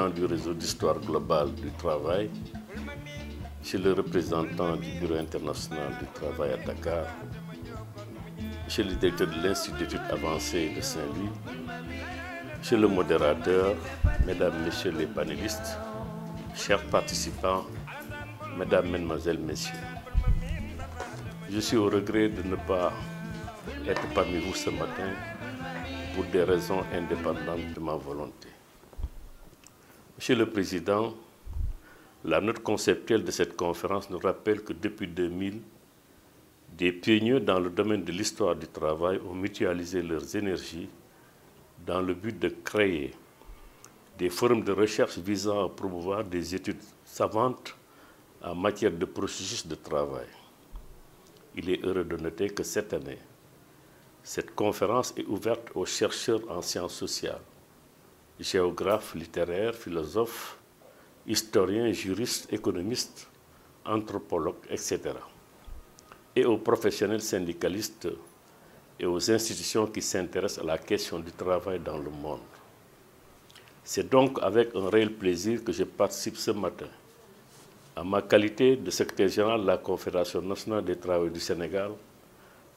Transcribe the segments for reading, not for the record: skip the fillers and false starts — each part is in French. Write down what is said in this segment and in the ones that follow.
président du réseau d'histoire globale du travail, Monsieur le représentant du Bureau international du travail à Dakar, Monsieur le directeur de l'Institut d'études avancées de Saint-Louis, Monsieur le modérateur, Mesdames, Messieurs les panélistes, chers participants, Mesdames, Mesdemoiselles, Messieurs, je suis au regret de ne pas être parmi vous ce matin pour des raisons indépendantes de ma volonté. Monsieur le Président, la note conceptuelle de cette conférence nous rappelle que depuis 2000, des pionniers dans le domaine de l'histoire du travail ont mutualisé leurs énergies dans le but de créer des forums de recherche visant à promouvoir des études savantes en matière de processus de travail. Il est heureux de noter que cette année, cette conférence est ouverte aux chercheurs en sciences sociales, géographes, littéraires, philosophes, historiens, juristes, économistes, anthropologues, etc. et aux professionnels syndicalistes et aux institutions qui s'intéressent à la question du travail dans le monde. C'est donc avec un réel plaisir que je participe ce matin, en ma qualité de secrétaire général de la Confédération nationale des travailleurs du Sénégal,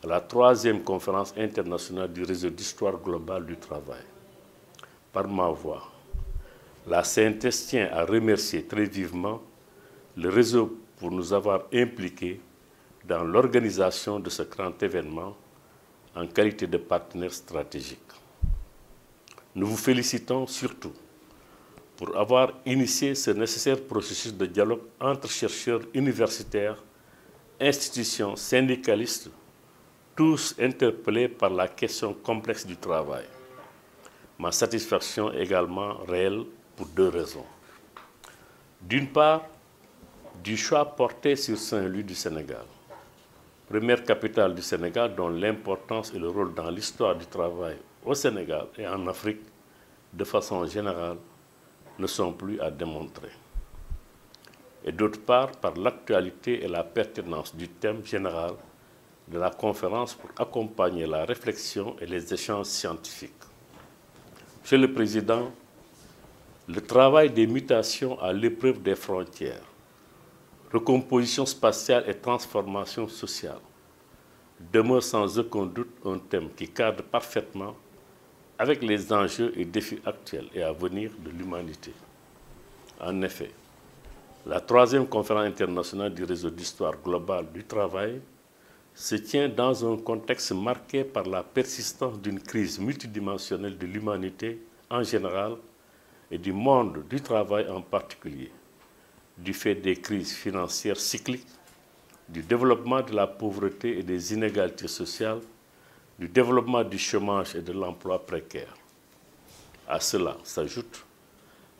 à la 3e conférence internationale du réseau d'histoire globale du travail. Par ma voix, la CNTS tient à remercier très vivement le réseau pour nous avoir impliqués dans l'organisation de ce grand événement en qualité de partenaire stratégique. Nous vous félicitons surtout pour avoir initié ce nécessaire processus de dialogue entre chercheurs universitaires, institutions, syndicalistes, tous interpellés par la question complexe du travail. Ma satisfaction est également réelle pour 2 raisons. D'une part, du choix porté sur Saint-Louis du Sénégal, première capitale du Sénégal dont l'importance et le rôle dans l'histoire du travail au Sénégal et en Afrique, de façon générale, ne sont plus à démontrer. Et d'autre part, par l'actualité et la pertinence du thème général de la conférence pour accompagner la réflexion et les échanges scientifiques. Monsieur le Président, le travail des mutations à l'épreuve des frontières, recomposition spatiale et transformation sociale demeure sans aucun doute un thème qui cadre parfaitement avec les enjeux et défis actuels et à venir de l'humanité. En effet, la 3e conférence internationale du réseau d'histoire globale du travail se tient dans un contexte marqué par la persistance d'une crise multidimensionnelle de l'humanité en général et du monde du travail en particulier, du fait des crises financières cycliques, du développement de la pauvreté et des inégalités sociales, du développement du chômage et de l'emploi précaire. À cela s'ajoute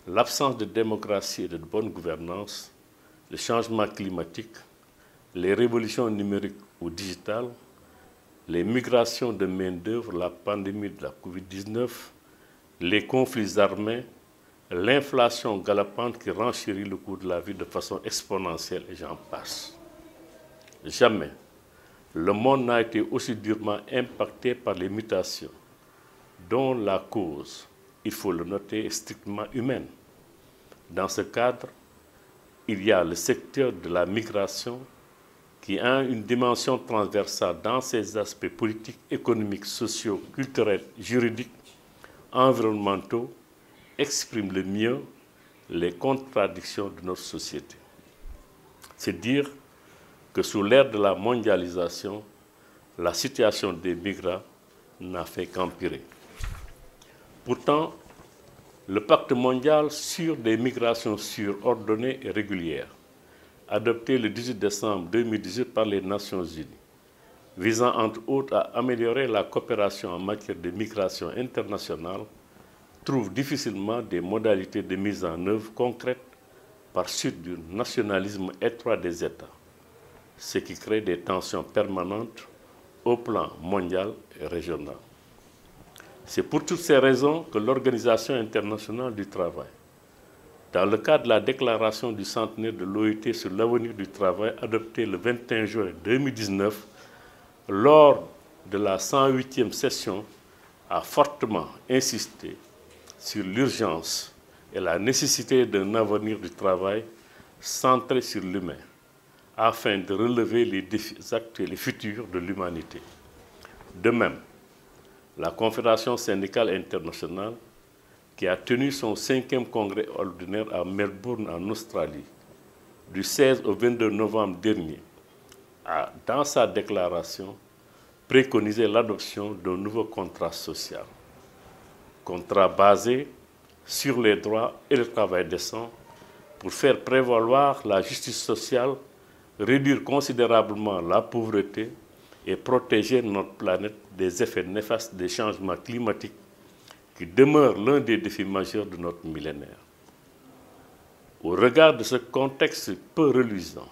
l'absence de démocratie et de bonne gouvernance, le changement climatique, les révolutions numériques ou digitales, les migrations de main-d'œuvre, la pandémie de la Covid-19, les conflits armés, l'inflation galopante qui renchérit le coût de la vie de façon exponentielle et j'en passe. Jamais le monde n'a été aussi durement impacté par les mutations, dont la cause, il faut le noter, est strictement humaine. Dans ce cadre, il y a le secteur de la migration qui a une dimension transversale dans ses aspects politiques, économiques, sociaux, culturels, juridiques, environnementaux, exprime le mieux les contradictions de notre société. C'est dire que sous l'ère de la mondialisation, la situation des migrants n'a fait qu'empirer. Pourtant, le pacte mondial sur des migrations sûres, ordonnées et régulières, adopté le 18 décembre 2018 par les Nations Unies, visant entre autres à améliorer la coopération en matière de migration internationale, trouve difficilement des modalités de mise en œuvre concrètes par suite du nationalisme étroit des États, ce qui crée des tensions permanentes au plan mondial et régional. C'est pour toutes ces raisons que l'Organisation internationale du travail, dans le cadre de la déclaration du centenaire de l'OIT sur l'avenir du travail adoptée le 21 juin 2019, lors de la 108e session, a fortement insisté sur l'urgence et la nécessité d'un avenir du travail centré sur l'humain, afin de relever les défis actuels et futurs de l'humanité. De même, la Confédération syndicale internationale, qui a tenu son 5e congrès ordinaire à Melbourne, en Australie, du 16 au 22 novembre dernier, a, dans sa déclaration, préconisé l'adoption d'un nouveau contrat social. Contrat basé sur les droits et le travail décent pour faire prévaloir la justice sociale, réduire considérablement la pauvreté et protéger notre planète des effets néfastes des changements climatiques qui demeurent l'un des défis majeurs de notre millénaire. Au regard de ce contexte peu reluisant,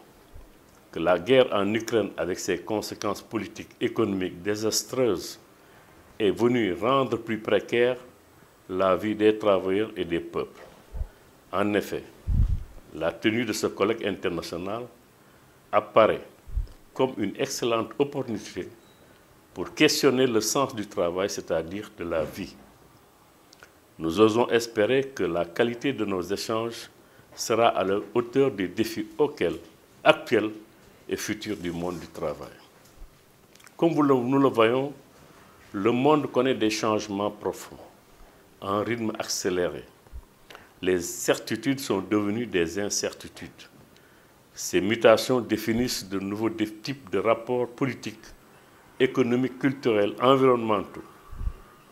que la guerre en Ukraine avec ses conséquences politiques et économiques désastreuses est venue rendre plus précaire la vie des travailleurs et des peuples. En effet, la tenue de ce colloque international apparaît comme une excellente opportunité pour questionner le sens du travail, c'est-à-dire de la vie. Nous osons espérer que la qualité de nos échanges sera à la hauteur des défis actuels et futurs du monde du travail. Comme nous le voyons, le monde connaît des changements profonds, à un rythme accéléré. Les certitudes sont devenues des incertitudes. Ces mutations définissent de nouveaux types de rapports politiques, économiques, culturels, environnementaux.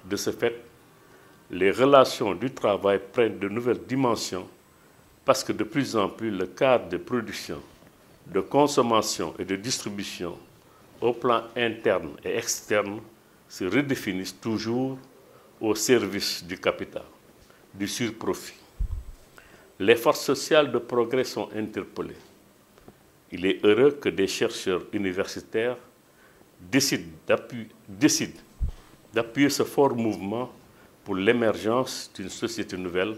De ce fait, les relations du travail prennent de nouvelles dimensions parce que de plus en plus le cadre de production, de consommation et de distribution au plan interne et externe se redéfinissent toujours au service du capital, du surprofit. Les forces sociales de progrès sont interpellées. Il est heureux que des chercheurs universitaires décident d'appuyer ce fort mouvement pour l'émergence d'une société nouvelle,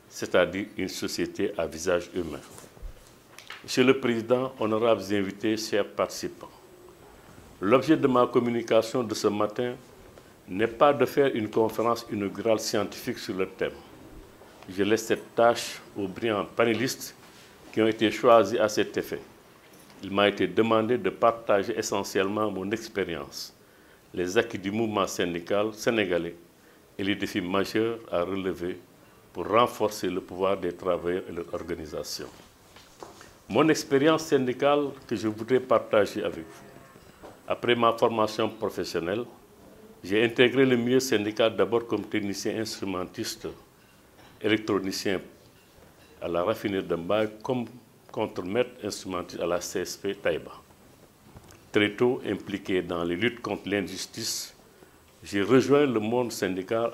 c'est-à-dire une société à visage humain. Monsieur le Président, honorables invités, chers participants, l'objet de ma communication de ce matin n'est pas de faire une conférence inaugurale scientifique sur le thème. Je laisse cette tâche aux brillants panélistes qui ont été choisis à cet effet. Il m'a été demandé de partager essentiellement mon expérience, les acquis du mouvement syndical sénégalais et les défis majeurs à relever pour renforcer le pouvoir des travailleurs et leur organisation. Mon expérience syndicale que je voudrais partager avec vous. Après ma formation professionnelle, j'ai intégré le milieu syndical d'abord comme technicien instrumentiste, électronicien à la raffinerie de Mbaye, comme contre-maître instrumentiste à la CSP Taïba. Très tôt impliqué dans les luttes contre l'injustice, j'ai rejoint le monde syndical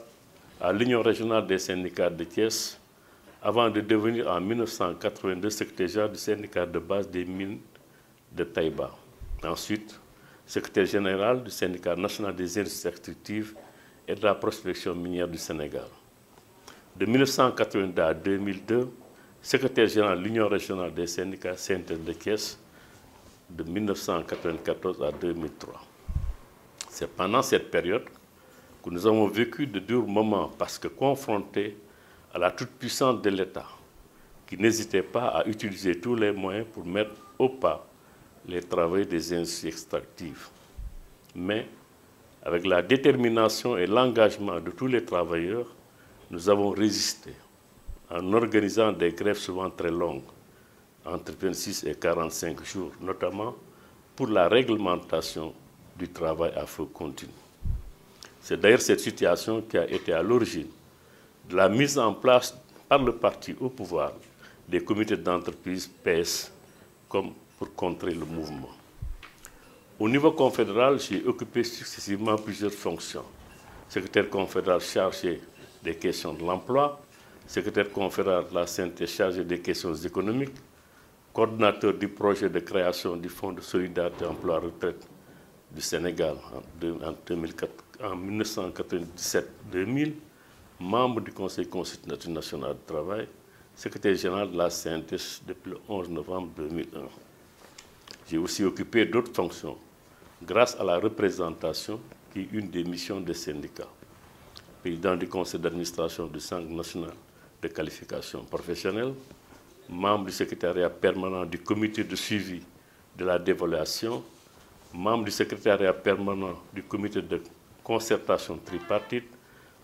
à l'Union régionale des syndicats de Thiès, avant de devenir en 1982 secrétaire général du syndicat de base des mines de Taïba. Ensuite, secrétaire général du syndicat national des industries extractives et de la prospection minière du Sénégal. De 1982 à 2002, secrétaire général de l'Union régionale des syndicats synthèse de Thiès, de 1994 à 2003. C'est pendant cette période que nous avons vécu de durs moments parce que confrontés à la toute-puissance de l'État, qui n'hésitait pas à utiliser tous les moyens pour mettre au pas les travaux des industries extractives. Mais, avec la détermination et l'engagement de tous les travailleurs, nous avons résisté en organisant des grèves souvent très longues, entre 26 et 45 jours, notamment pour la réglementation du travail à feu continu. C'est d'ailleurs cette situation qui a été à l'origine de la mise en place par le parti au pouvoir des comités d'entreprise PS comme pour contrer le mouvement. Au niveau confédéral, j'ai occupé successivement plusieurs fonctions. Secrétaire confédéral chargé des questions de l'emploi, secrétaire confédéral de la CNT chargé des questions économiques, coordinateur du projet de création du Fonds de solidarité emploi-retraite du Sénégal en 1997-2000, membre du Conseil consultatif national du travail, secrétaire général de la CNTS depuis le 11 novembre 2001. J'ai aussi occupé d'autres fonctions grâce à la représentation qui est une des missions des syndicats. Président du conseil d'administration du Centre national de qualification professionnelle, membre du secrétariat permanent du comité de suivi de la dévaluation, membre du secrétariat permanent du comité de concertation tripartite,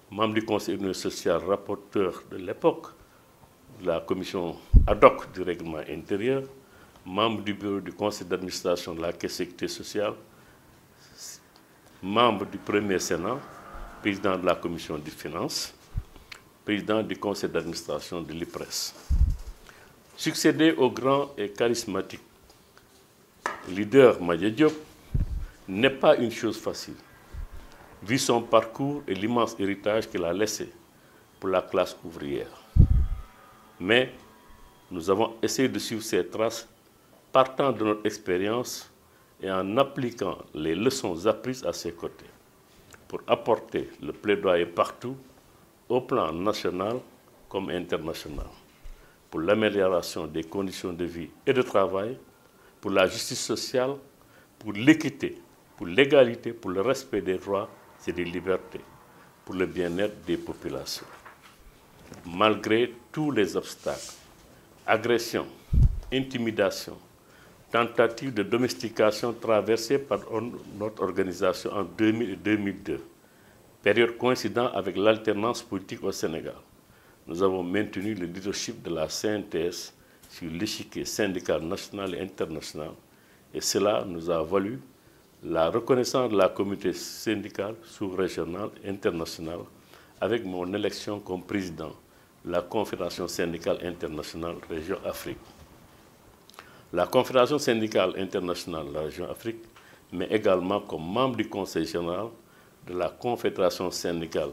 membre du conseil économique et social, rapporteur de l'époque de la commission ad hoc du règlement intérieur, membre du bureau du conseil d'administration de la Caisse de sécurité sociale, membre du premier Sénat, président de la commission des finances, président du conseil d'administration de l'IPRES. Succéder au grand et charismatique leader Madja Diop n'est pas une chose facile, vu son parcours et l'immense héritage qu'il a laissé pour la classe ouvrière. Mais nous avons essayé de suivre ses traces partant de notre expérience et en appliquant les leçons apprises à ses côtés pour apporter le plaidoyer partout, au plan national comme international, pour l'amélioration des conditions de vie et de travail, pour la justice sociale, pour l'équité, pour l'égalité, pour le respect des droits et des libertés, pour le bien-être des populations. Malgré tous les obstacles, agressions, intimidations, tentatives de domestication traversées par notre organisation en 2000 et 2002, période coïncidant avec l'alternance politique au Sénégal, nous avons maintenu le leadership de la CNTS sur l'échiquier syndical national et international, et cela nous a valu la reconnaissance de la communauté syndicale sous-régionale et internationale avec mon élection comme président de la Confédération syndicale internationale Région Afrique. La Confédération syndicale internationale de la Région Afrique, mais également comme membre du Conseil général de la Confédération syndicale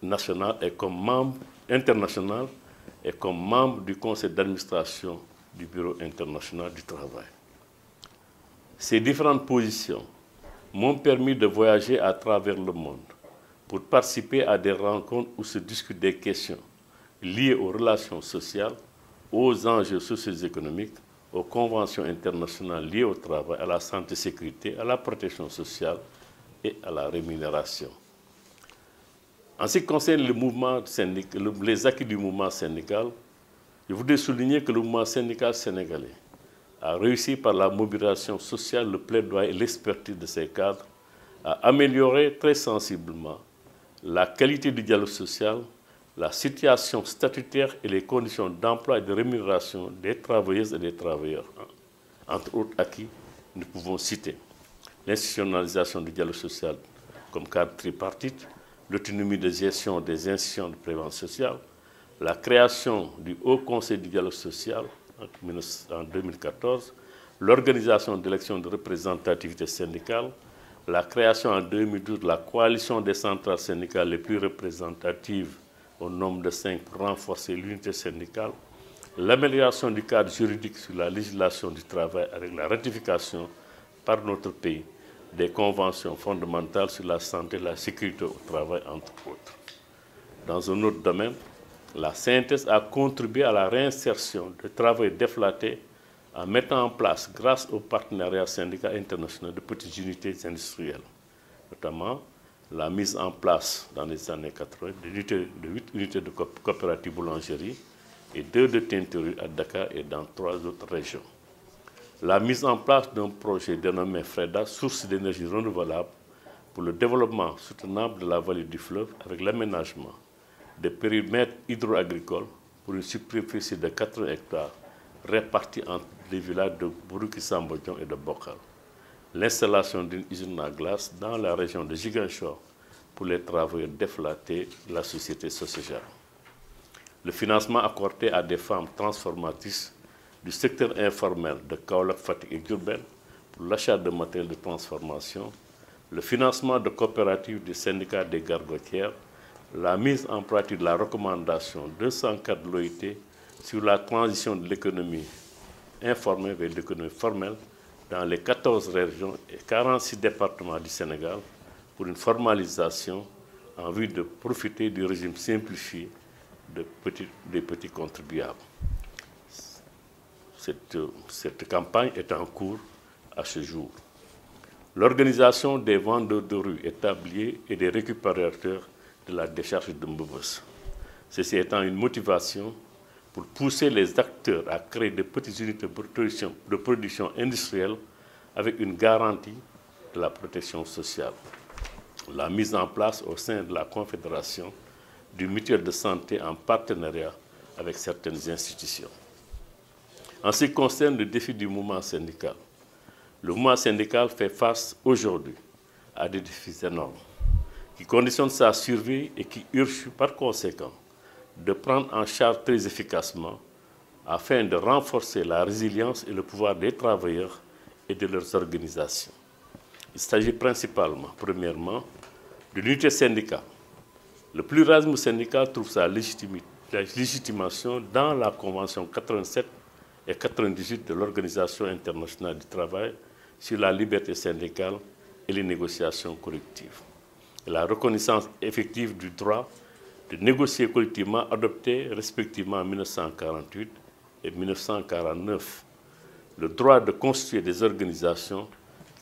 nationale et comme membre international et comme membre du Conseil d'administration du Bureau international du travail. Ces différentes positions m'ont permis de voyager à travers le monde pour participer à des rencontres où se discutent des questions liées aux relations sociales, aux enjeux socio-économiques, aux conventions internationales liées au travail, à la santé et sécurité, à la protection sociale et à la rémunération. En ce qui concerne le mouvement syndical, les acquis du mouvement syndical, je voudrais souligner que le mouvement syndical sénégalais a réussi par la mobilisation sociale, le plaidoyer et l'expertise de ses cadres à améliorer très sensiblement la qualité du dialogue social, la situation statutaire et les conditions d'emploi et de rémunération des travailleuses et des travailleurs. Entre autres acquis, nous pouvons citer l'institutionnalisation du dialogue social comme cadre tripartite, l'autonomie de gestion des institutions de prévention sociale, la création du Haut Conseil du dialogue social en 2014, l'organisation d'élections de représentativité syndicale, la création en 2012 de la coalition des centrales syndicales les plus représentatives au nombre de 5 pour renforcer l'unité syndicale, l'amélioration du cadre juridique sur la législation du travail avec la ratification par notre pays des conventions fondamentales sur la santé et la sécurité au travail, entre autres. Dans un autre domaine, la CNTS a contribué à la réinsertion de travail déflatés en mettant en place, grâce au partenariat syndical international, de petites unités industrielles, notamment la mise en place dans les années 80 de 8 unités de coopératives boulangerie et 2 de teinturerie à Dakar et dans 3 autres régions. La mise en place d'un projet dénommé FREDA, source d'énergie renouvelable, pour le développement soutenable de la vallée du fleuve avec l'aménagement de périmètres hydro-agricoles pour une superficie de 80 hectares répartis entre les villages de Bourouki-Sambodion et de Bokal. L'installation d'une usine à glace dans la région de Ziguinchor pour les travailleurs déflatés de la société Socégel. Le financement accordé à des femmes transformatrices du secteur informel de Kaolack, Fatick et Diourbel pour l'achat de matériel de transformation, le financement de coopératives du syndicat des gargotières, la mise en pratique de la recommandation 204 de l'OIT sur la transition de l'économie informelle vers l'économie formelle dans les 14 régions et 46 départements du Sénégal pour une formalisation en vue de profiter du régime simplifié des petits contribuables. Cette campagne est en cours à ce jour. L'organisation des vendeurs de rue établis et des récupérateurs de la décharge de Mbeubeuss. ceci étant une motivation pour pousser les acteurs à créer de petites unités de production industrielle avec une garantie de la protection sociale. La mise en place au sein de la Confédération du mutuelle de santé en partenariat avec certaines institutions. En ce qui concerne le défi du mouvement syndical, le mouvement syndical fait face aujourd'hui à des défis énormes qui conditionnent sa survie et qui urgent par conséquent de prendre en charge très efficacement afin de renforcer la résilience et le pouvoir des travailleurs et de leurs organisations. Il s'agit principalement, premièrement, de l'unité syndicale. Le pluralisme syndical trouve sa légitimation dans la Convention 87 et 98 de l'Organisation internationale du travail sur la liberté syndicale et les négociations collectives. Et la reconnaissance effective du droit de négocier collectivement adopté respectivement en 1948 et 1949. Le droit de constituer des organisations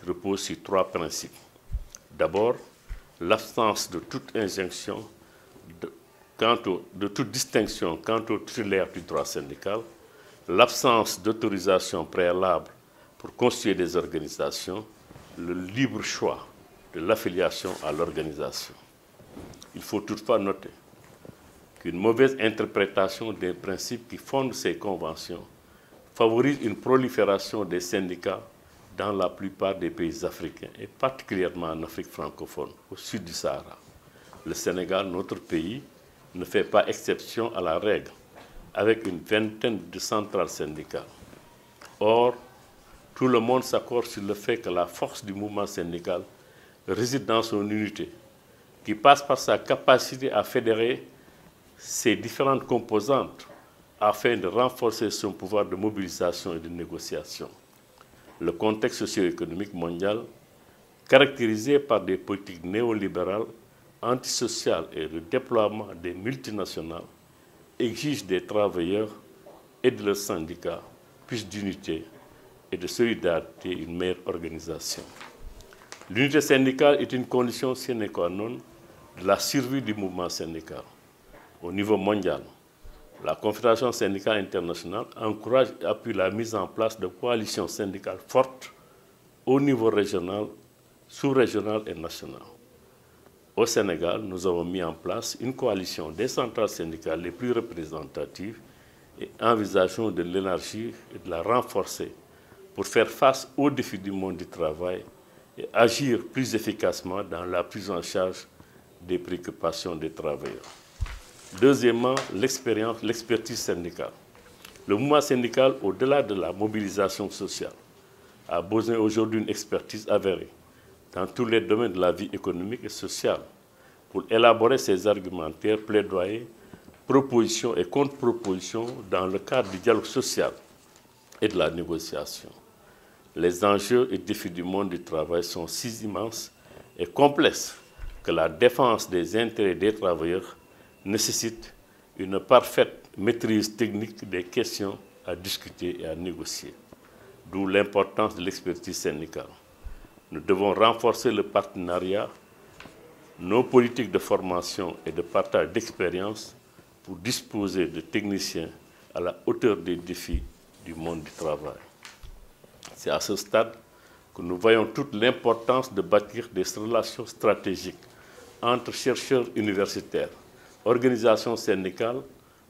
qui repose sur trois principes. D'abord, l'absence de toute injonction, de toute distinction quant au titulaire du droit syndical, l'absence d'autorisation préalable pour constituer des organisations, le libre choix de l'affiliation à l'organisation. Il faut toutefois noter qu'une mauvaise interprétation des principes qui fondent ces conventions favorise une prolifération des syndicats dans la plupart des pays africains, et particulièrement en Afrique francophone, au sud du Sahara. Le Sénégal, notre pays, ne fait pas exception à la règle, avec une vingtaine de centrales syndicales. Or, tout le monde s'accorde sur le fait que la force du mouvement syndical réside dans son unité, qui passe par sa capacité à fédérer ses différentes composantes afin de renforcer son pouvoir de mobilisation et de négociation. Le contexte socio-économique mondial, caractérisé par des politiques néolibérales, antisociales et le déploiement des multinationales, exige des travailleurs et de leurs syndicats plus d'unité et de solidarité et une meilleure organisation. L'unité syndicale est une condition sine qua non de la survie du mouvement syndical. Au niveau mondial, la Confédération syndicale internationale encourage et appuie la mise en place de coalitions syndicales fortes au niveau régional, sous-régional et national. Au Sénégal, nous avons mis en place une coalition des centrales syndicales les plus représentatives et envisageons de l'élargir et de la renforcer pour faire face aux défis du monde du travail et agir plus efficacement dans la prise en charge des préoccupations des travailleurs. Deuxièmement, l'expertise syndicale. Le mouvement syndical, au-delà de la mobilisation sociale, a besoin aujourd'hui d'une expertise avérée dans tous les domaines de la vie économique et sociale pour élaborer ses argumentaires, plaidoyers, propositions et contre-propositions dans le cadre du dialogue social et de la négociation. Les enjeux et défis du monde du travail sont si immenses et complexes que la défense des intérêts des travailleurs nécessite une parfaite maîtrise technique des questions à discuter et à négocier. D'où l'importance de l'expertise syndicale. Nous devons renforcer le partenariat, nos politiques de formation et de partage d'expérience pour disposer de techniciens à la hauteur des défis du monde du travail. C'est à ce stade que nous voyons toute l'importance de bâtir des relations stratégiques entre chercheurs universitaires, organisations syndicales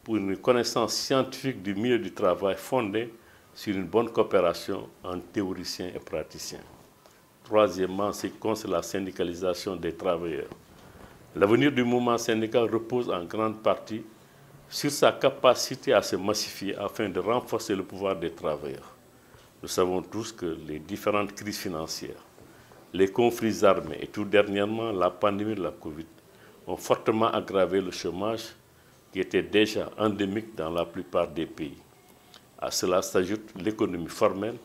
pour une connaissance scientifique du milieu du travail fondée sur une bonne coopération entre théoriciens et praticiens. Troisièmement, c'est contre la syndicalisation des travailleurs. L'avenir du mouvement syndical repose en grande partie sur sa capacité à se massifier afin de renforcer le pouvoir des travailleurs. Nous savons tous que les différentes crises financières, les conflits armés et tout dernièrement la pandémie de la Covid ont fortement aggravé le chômage qui était déjà endémique dans la plupart des pays. À cela s'ajoute l'économie formelle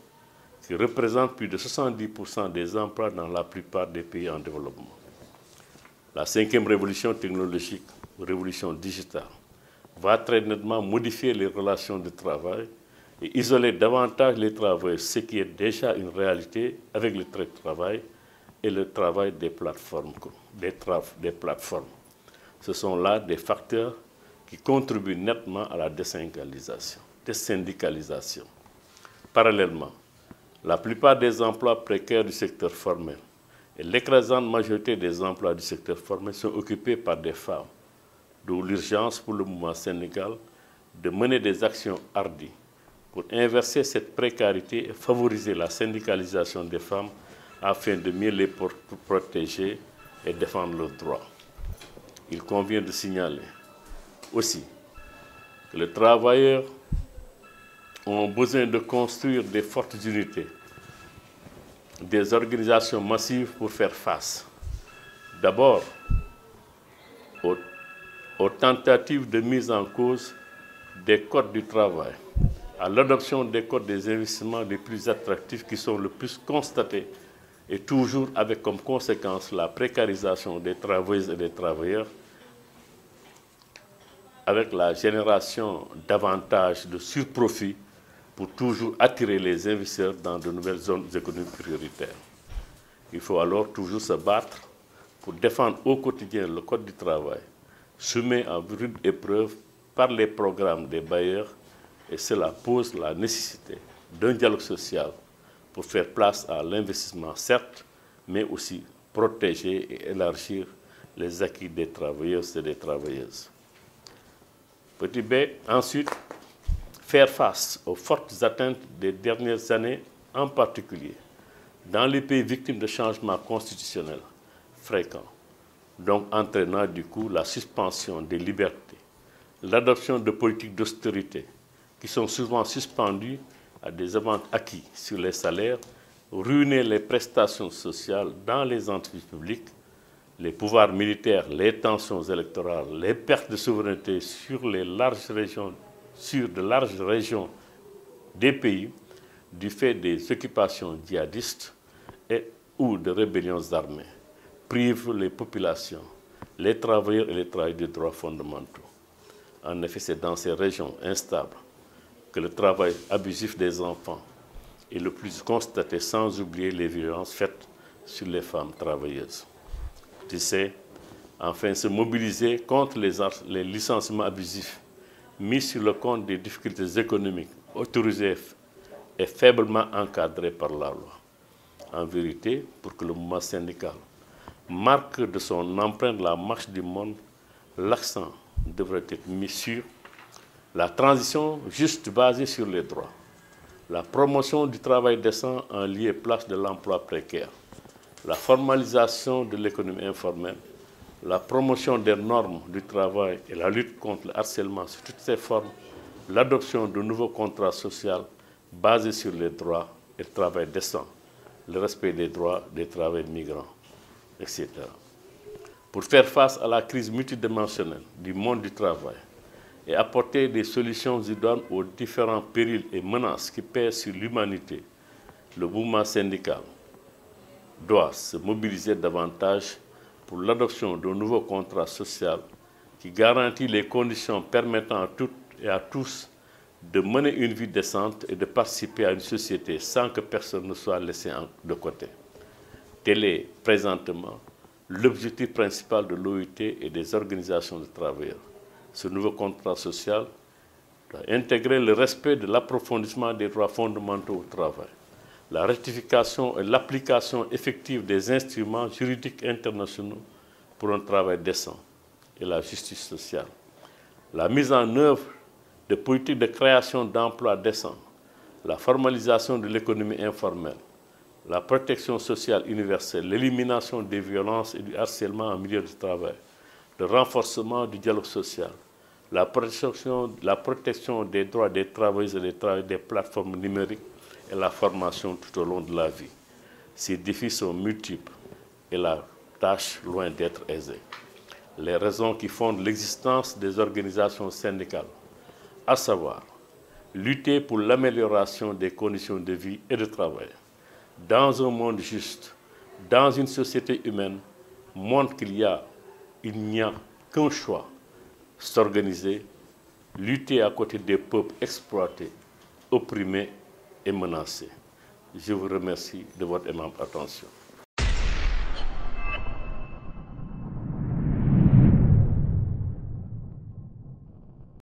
qui représente plus de 70% des emplois dans la plupart des pays en développement. La cinquième révolution technologique, révolution digitale, va très nettement modifier les relations de travail et isoler davantage les travailleurs, ce qui est déjà une réalité avec le travail et le travail des plateformes. Ce sont là des facteurs qui contribuent nettement à la désyndicalisation. Parallèlement, la plupart des emplois précaires du secteur formel et l'écrasante majorité des emplois du secteur formel sont occupés par des femmes, d'où l'urgence pour le mouvement syndical de mener des actions hardies pour inverser cette précarité et favoriser la syndicalisation des femmes afin de mieux les protéger et défendre leurs droits. Il convient de signaler aussi que les travailleurs ont besoin de construire des fortes unités, des organisations massives pour faire face. D'abord, aux tentatives de mise en cause des codes du travail, à l'adoption des codes des investissements les plus attractifs qui sont le plus constatés et toujours avec comme conséquence la précarisation des travailleuses et des travailleurs, avec la génération davantage de surprofits pour toujours attirer les investisseurs dans de nouvelles zones économiques prioritaires. Il faut alors toujours se battre pour défendre au quotidien le Code du travail, soumis à rude épreuve par les programmes des bailleurs, et cela pose la nécessité d'un dialogue social pour faire place à l'investissement, certes, mais aussi protéger et élargir les acquis des travailleuses et des travailleuses. Petit B, ensuite, faire face aux fortes atteintes des dernières années, en particulier dans les pays victimes de changements constitutionnels fréquents, donc entraînant du coup la suspension des libertés, l'adoption de politiques d'austérité qui sont souvent suspendues à des avantages acquis sur les salaires, ruiner les prestations sociales dans les entreprises publiques, les pouvoirs militaires, les tensions électorales, les pertes de souveraineté sur de larges régions des pays du fait des occupations djihadistes ou de rébellions armées, privent les populations, les travailleurs et les travailleurs des droits fondamentaux. En effet, c'est dans ces régions instables que le travail abusif des enfants est le plus constaté, sans oublier les violences faites sur les femmes travailleuses. Tu sais, enfin, se mobiliser contre les licenciements abusifs mis sur le compte des difficultés économiques autorisées et faiblement encadrées par la loi. En vérité, pour que le mouvement syndical marque de son empreinte la marche du monde, l'accent devrait être mis sur la transition juste basée sur les droits, la promotion du travail décent en lieu et place de l'emploi précaire, la formalisation de l'économie informelle, la promotion des normes du travail et la lutte contre le harcèlement sous toutes ses formes, l'adoption de nouveaux contrats sociaux basés sur les droits et le travail décent, le respect des droits des travailleurs migrants, etc. Pour faire face à la crise multidimensionnelle du monde du travail et apporter des solutions idoines aux différents périls et menaces qui pèsent sur l'humanité, le mouvement syndical doit se mobiliser davantage pour l'adoption d'un nouveau contrat social qui garantit les conditions permettant à toutes et à tous de mener une vie décente et de participer à une société sans que personne ne soit laissé de côté. Tel est présentement l'objectif principal de l'OIT et des organisations de travailleurs. Ce nouveau contrat social doit intégrer le respect de l'approfondissement des droits fondamentaux au travail, la rectification et l'application effective des instruments juridiques internationaux pour un travail décent et la justice sociale, la mise en œuvre de politiques de création d'emplois décents, la formalisation de l'économie informelle, la protection sociale universelle, l'élimination des violences et du harcèlement en milieu de travail, le renforcement du dialogue social, la protection des droits des travailleurs et des travailleurs des plateformes numériques et la formation tout au long de la vie. Ces défis sont multiples et la tâche loin d'être aisée. Les raisons qui fondent l'existence des organisations syndicales, à savoir lutter pour l'amélioration des conditions de vie et de travail, dans un monde juste, dans une société humaine, montrent qu'il n'y a qu'un choix, s'organiser, lutter à côté des peuples exploités, opprimés et menacés. Je vous remercie de votre aimable attention.